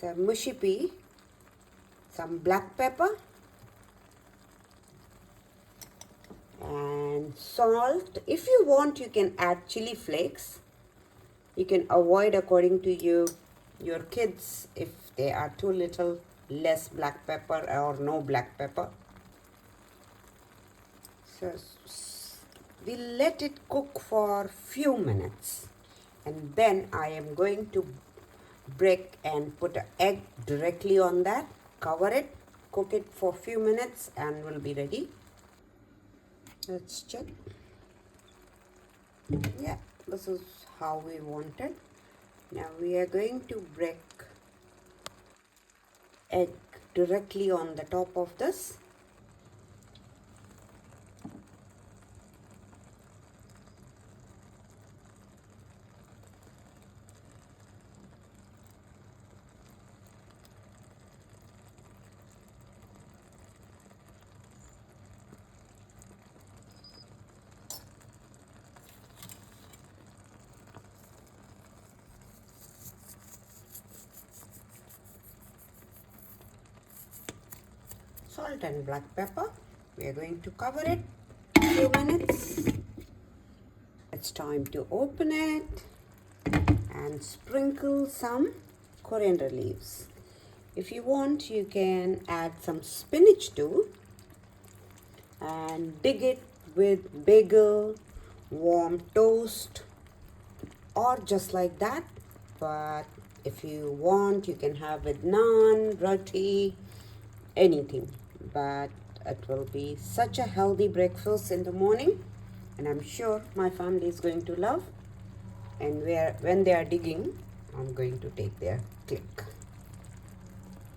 some mushy pea, some black pepper, and salt. If you want, you can add chili flakes. You can avoid according to your kids. If they are too little, less black pepper or no black pepper. So we let it cook for few minutes, and then I am going to break and put an egg directly on that. Cover it, cook it for few minutes, and we'll be ready. Let's check. Yeah, this is how we want it. Now we are going to break egg directly on the top of this. Salt and black pepper. We are going to cover it a few minutes. It's time to open it and sprinkle some coriander leaves. If you want, you can add some spinach too and dig it with bagel, warm toast, or just like that. But if you want, you can have with naan, roti, anything. But it will be such a healthy breakfast in the morning, and I'm sure my family is going to love. And when they are digging, I'm going to take their click.